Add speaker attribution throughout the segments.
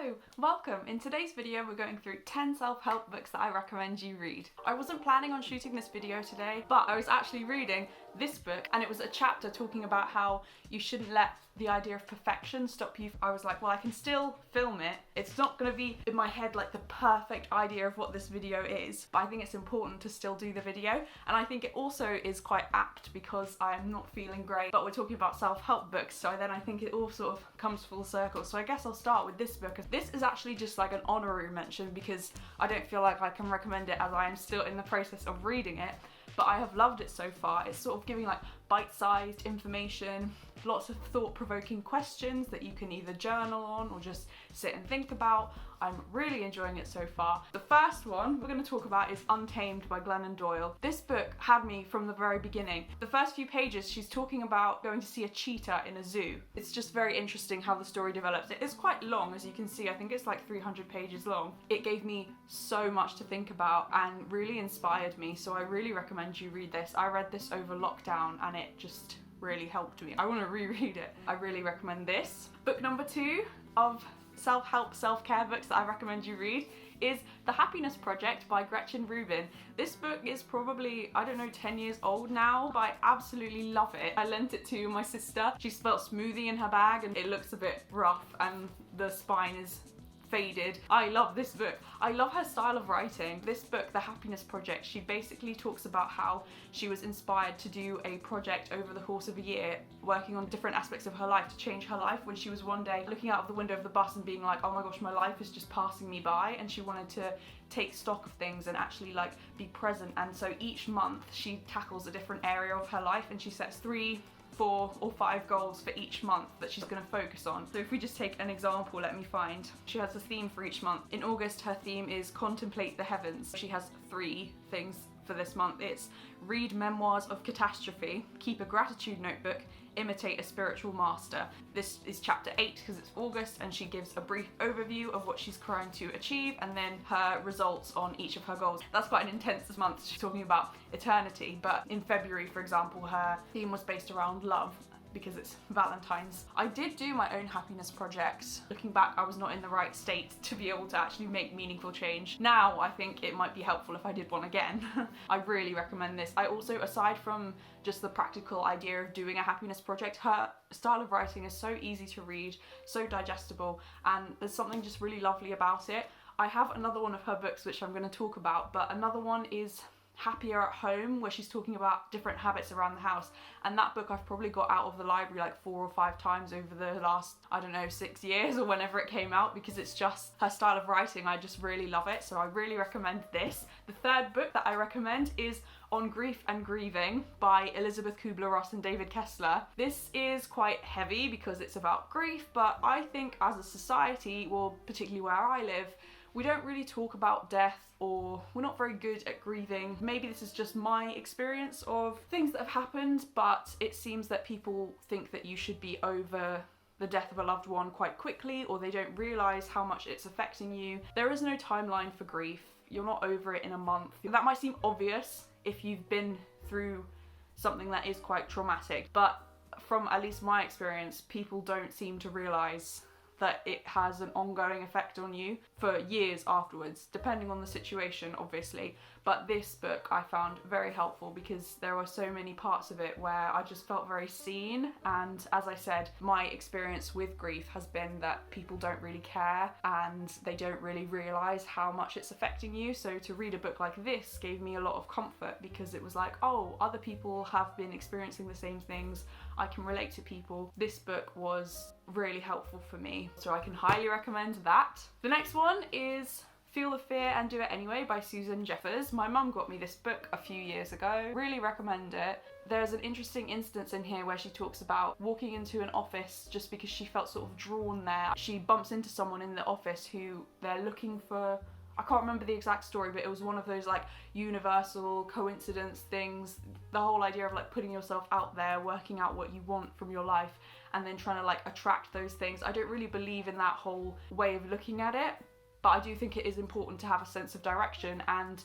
Speaker 1: Hello, welcome. In today's video we're going through 10 self-help books that I recommend you read. I wasn't planning on shooting this video today, but I was actually reading this book and it was a chapter talking about how you shouldn't let the idea of perfection stop you. I was like, well, I can still film it. It's not going to be in my head like the perfect idea of what this video is, but I think it's important to still do the video. And I think it also is quite apt because I'm not feeling great, but we're talking about self-help books, so then I think it all sort of comes full circle. So I guess I'll start with this book. This is actually just like an honorary mention because I don't feel like I can recommend it as I am still in the process of reading it, but I have loved it so far. It's sort of giving like bite-sized information, lots of thought-provoking questions that you can either journal on or just sit and think about. I'm really enjoying it so far. The first one we're going to talk about is Untamed by Glennon Doyle. This book had me from the very beginning. The first few pages she's talking about going to see a cheetah in a zoo. It's just very interesting how the story develops. It is quite long, as you can see. I think it's like 300 pages long. It gave me so much to think about and really inspired me, so I really recommend you read this. I read this over lockdown and it just really helped me. I want to reread it. I really recommend this. Book number 2 of self-help, self-care books that I recommend you read is The Happiness Project by Gretchen Rubin. This book is probably, I don't know, 10 years old now, but I absolutely love it. I lent it to my sister. She spelled smoothie in her bag and it looks a bit rough and the spine is faded. I love this book. I love her style of writing. This book, The Happiness Project, she basically talks about how she was inspired to do a project over the course of a year, working on different aspects of her life to change her life, when she was one day looking out of the window of the bus and being like, oh my gosh, my life is just passing me by, and she wanted to take stock of things and actually like be present. And so each month she tackles a different area of her life and she sets 3, 4 or 5 goals for each month that she's going to focus on. So if we just take an example, let me find. She has a theme for each month. In August, her theme is Contemplate the Heavens. She has 3 things for this month. It's read memoirs of catastrophe, keep a gratitude notebook, imitate a spiritual master. This is chapter 8 because it's August, and she gives a brief overview of what she's trying to achieve and then her results on each of her goals. That's quite an intense month. She's talking about eternity, but in February, for example, her theme was based around love because it's Valentine's. I did do my own happiness projects. Looking back, I was not in the right state to be able to actually make meaningful change. Now I think it might be helpful if I did one again. I really recommend this. I also, aside from just the practical idea of doing a happiness project, her style of writing is so easy to read, so digestible, and there's something just really lovely about it. I have another one of her books which I'm going to talk about, but another one is Happier at Home, where she's talking about different habits around the house, and that book I've probably got out of the library like 4 or 5 times over the last, I don't know, 6 years or whenever it came out, because it's just her style of writing. I just really love it, so I really recommend this. The third book that I recommend is On Grief and Grieving by Elizabeth Kubler-Ross and David Kessler. This is quite heavy because it's about grief, but I think as a society, well, particularly where I live, we don't really talk about death, or we're not very good at grieving. Maybe this is just my experience of things that have happened, but it seems that people think that you should be over the death of a loved one quite quickly, or they don't realise how much it's affecting you. There is no timeline for grief. You're not over it in a month. That might seem obvious if you've been through something that is quite traumatic, but from at least my experience, people don't seem to realise that it has an ongoing effect on you for years afterwards, depending on the situation, obviously. But this book I found very helpful because there were so many parts of it where I just felt very seen. And as I said, my experience with grief has been that people don't really care and they don't really realise how much it's affecting you. So to read a book like this gave me a lot of comfort because it was like, oh, other people have been experiencing the same things. I can relate to people. This book was really helpful for me, so I can highly recommend that. The next one is Feel the Fear and Do It Anyway by Susan Jeffers. My mum got me this book a few years ago. Really recommend it. There's an interesting instance in here where she talks about walking into an office just because she felt sort of drawn there. She bumps into someone in the office who they're looking for. I can't remember the exact story, but it was one of those like universal coincidence things. The whole idea of like putting yourself out there, working out what you want from your life, and then trying to like attract those things. I don't really believe in that whole way of looking at it, but I do think it is important to have a sense of direction, and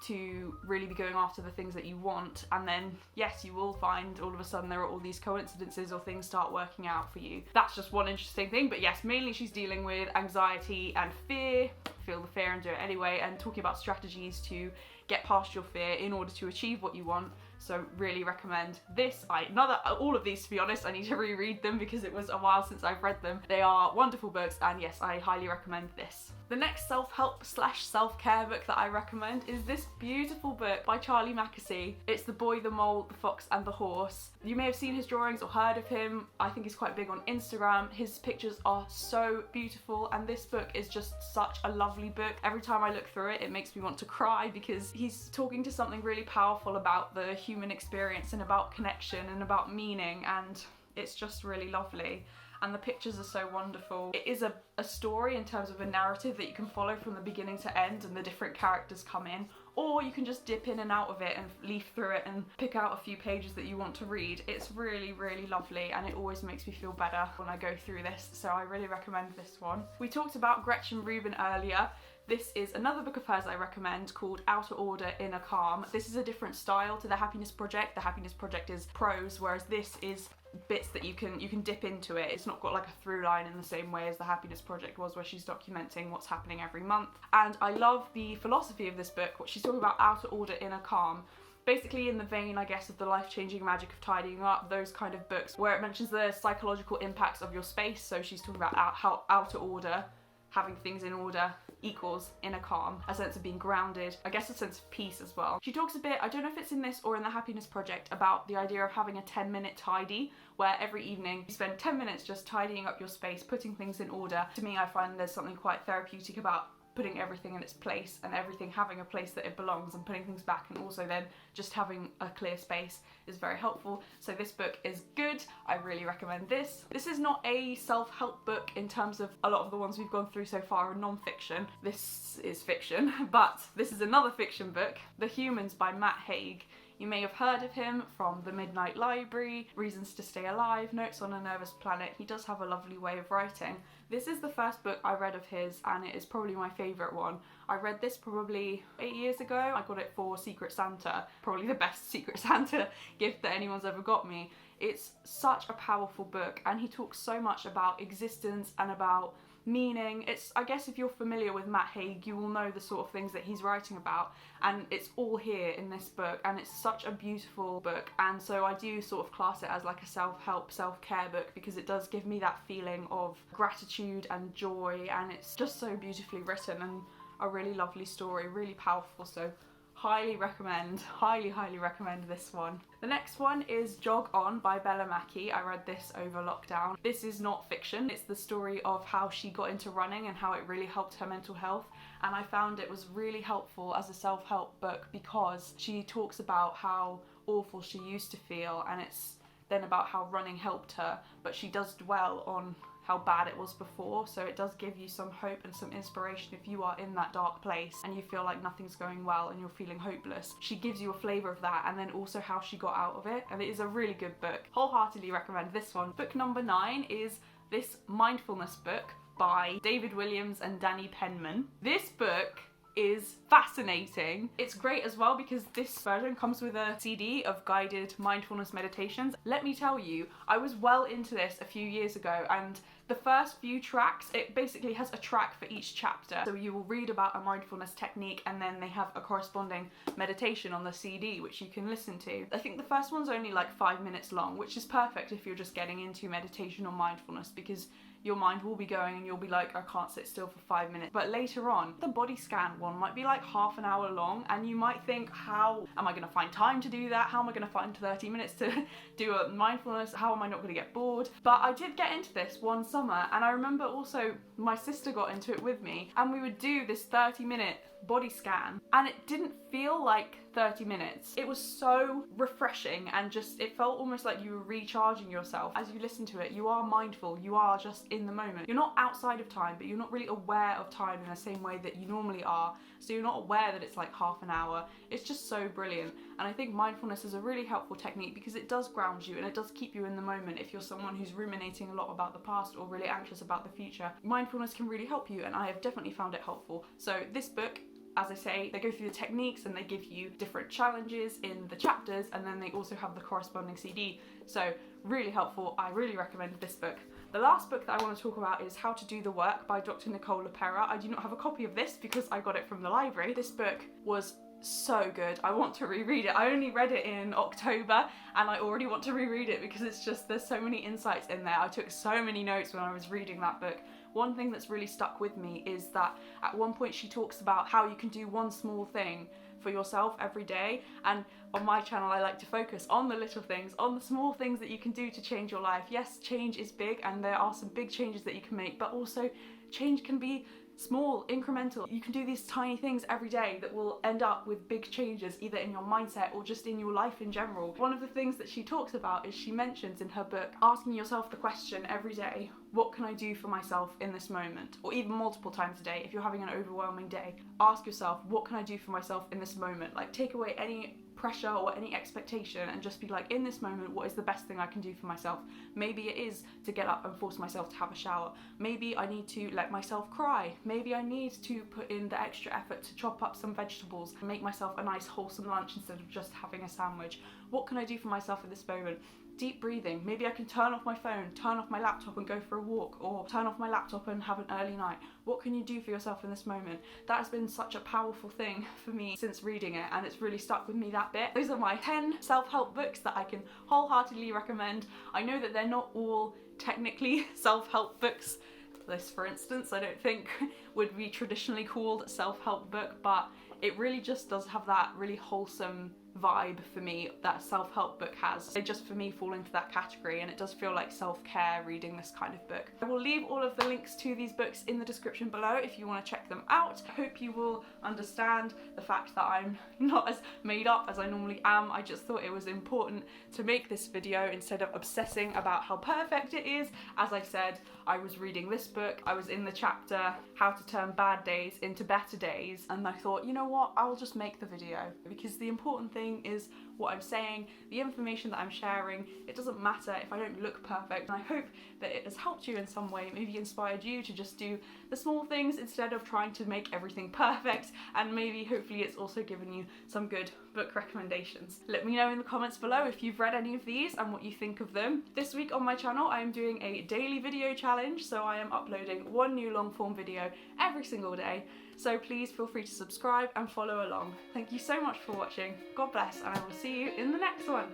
Speaker 1: to really be going after the things that you want, and then yes, you will find all of a sudden there are all these coincidences or things start working out for you. That's just one interesting thing, but yes, mainly she's dealing with anxiety and fear. Feel the fear and do it anyway, and talking about strategies to get past your fear in order to achieve what you want. So really recommend this. All of these, to be honest, I need to reread them because it was a while since I've read them. They are wonderful books, and yes, I highly recommend this. The next self-help / self-care book that I recommend is this beautiful book by Charlie Mackesy. It's The Boy, the Mole, the Fox and the Horse. You may have seen his drawings or heard of him. I think he's quite big on Instagram. His pictures are so beautiful, and this book is just such a lovely book. Every time I look through it, it makes me want to cry because he's talking to something really powerful about the human experience and about connection and about meaning, and it's just really lovely. And the pictures are so wonderful. It is a story in terms of a narrative that you can follow from the beginning to end, and the different characters come in, or you can just dip in and out of it and leaf through it and pick out a few pages that you want to read. It's really, really lovely, and it always makes me feel better when I go through this, so I really recommend this one. We talked about Gretchen Rubin earlier. This is another book of hers I recommend called Outer Order, Inner Calm. This is a different style to The Happiness Project. The Happiness Project is prose, whereas this is bits that you can dip into it. It's not got like a through line in the same way as The Happiness Project was, where she's documenting what's happening every month. And I love the philosophy of this book. What she's talking about, outer order, inner calm. Basically in the vein, I guess, of the life-changing magic of tidying up, those kind of books where it mentions the psychological impacts of your space. So she's talking about how outer order, having things in order, equals inner calm, a sense of being grounded, I guess a sense of peace as well. She talks a bit, I don't know if it's in this or in the Happiness Project, about the idea of having a 10-minute tidy, where every evening you spend 10 minutes just tidying up your space, putting things in order. To me, I find there's something quite therapeutic about putting everything in its place and everything having a place that it belongs, and putting things back, and also then just having a clear space is very helpful. So this book is good. I really recommend this. This is not a self-help book in terms of a lot of the ones we've gone through so far are non-fiction. This is fiction, but this is another fiction book, The Humans by Matt Haig. You may have heard of him from The Midnight Library, Reasons to Stay Alive, Notes on a Nervous Planet. He does have a lovely way of writing. This is the first book I read of his, and it is probably my favourite one. I read this probably 8 years ago. I got it for Secret Santa, probably the best Secret Santa gift that anyone's ever got me. It's such a powerful book, and he talks so much about existence and about meaning. I guess if you're familiar with Matt Haig, you will know the sort of things that he's writing about, and it's all here in this book, and it's such a beautiful book. And so I do sort of class it as like a self-help, self-care book, because it does give me that feeling of gratitude and joy, and it's just so beautifully written and a really lovely story, really powerful. So highly recommend this one. The next one is Jog On by Bella Mackie. I read this over lockdown. This is not fiction. It's the story of how she got into running and how it really helped her mental health. And I found it was really helpful as a self-help book because she talks about how awful she used to feel, and it's then about how running helped her, but she does dwell on how bad it was before, so it does give you some hope and some inspiration if you are in that dark place and you feel like nothing's going well and you're feeling hopeless. She gives you a flavour of that, and then also how she got out of it, and it is a really good book. Wholeheartedly recommend this one. Book number 9 is this mindfulness book by David Williams and Danny Penman. This book is fascinating. It's great as well because this version comes with a CD of guided mindfulness meditations. Let me tell you, I was well into this a few years ago, and the first few tracks, it basically has a track for each chapter. So you will read about a mindfulness technique, and then they have a corresponding meditation on the CD which you can listen to. I think the first one's only like 5 minutes long, which is perfect if you're just getting into meditation or mindfulness, because your mind will be going and you'll be like, I can't sit still for 5 minutes. But later on, the body scan one might be like half an hour long, and you might think, how am I going to find time to do that? How am I going to find 30 minutes to do a mindfulness? How am I not going to get bored? But I did get into this one summer, and I remember also my sister got into it with me, and we would do this 30-minute body scan, and it didn't feel like 30 minutes. It was so refreshing, and just it felt almost like you were recharging yourself. As you listen to it, you are mindful, you are just in the moment. You're not outside of time, but you're not really aware of time in the same way that you normally are, so you're not aware that it's like half an hour. It's just so brilliant, and I think mindfulness is a really helpful technique because it does ground you and it does keep you in the moment. If you're someone who's ruminating a lot about the past or really anxious about the future, mindfulness can really help you, and I have definitely found it helpful. So this book as I say, they go through the techniques and they give you different challenges in the chapters, and then they also have the corresponding CD. So really helpful. I really recommend this book. The last book that I want to talk about is How to Do the Work by Dr. Nicole LePera. I do not have a copy of this because I got it from the library. This book was so good. I want to reread it. I only read it in October and I already want to reread it because it's just, there's so many insights in there. I took so many notes when I was reading that book. One thing that's really stuck with me is that at one point she talks about how you can do one small thing for yourself every day, and on my channel I like to focus on the little things, on the small things that you can do to change your life. Yes, change is big and there are some big changes that you can make, but also change can be small, incremental. You can do these tiny things every day that will end up with big changes either in your mindset or just in your life in general. One of the things that she talks about is she mentions in her book asking yourself the question every day, what can I do for myself in this moment? Or even multiple times a day if you're having an overwhelming day. Ask yourself, what can I do for myself in this moment? Like, take away any pressure or any expectation and just be like, in this moment, what is the best thing I can do for myself? Maybe it is to get up and force myself to have a shower. Maybe I need to let myself cry. Maybe I need to put in the extra effort to chop up some vegetables and make myself a nice wholesome lunch instead of just having a sandwich. What can I do for myself in this moment? Deep breathing. Maybe I can turn off my phone, turn off my laptop and go for a walk, or turn off my laptop and have an early night. What can you do for yourself in this moment? That has been such a powerful thing for me since reading it, and it's really stuck with me that bit. Those are my 10 self-help books that I can wholeheartedly recommend. I know that they're not all technically self-help books. This, for instance, I don't think would be traditionally called a self-help book, but it really just does have that really wholesome vibe for me that a self-help book has. They just, for me, fall into that category, and it does feel like self-care reading this kind of book. I will leave all of the links to these books in the description below if you want to check them out. I hope you will understand the fact that I'm not as made up as I normally am. I just thought it was important to make this video instead of obsessing about how perfect it is. As I said, I was reading this book, I was in the chapter How to Turn Bad Days into Better Days, and I thought, you know what, I'll just make the video because the important thing is what I'm saying, the information that I'm sharing. It doesn't matter if I don't look perfect, and I hope that it has helped you in some way, maybe inspired you to just do the small things instead of trying to make everything perfect, and maybe hopefully it's also given you some good book recommendations. Let me know in the comments below if you've read any of these and what you think of them. This week on my channel I am doing a daily video challenge, so I am uploading one new long form video every single day. So please feel free to subscribe and follow along. Thank you so much for watching. God bless, and I will see you in the next one.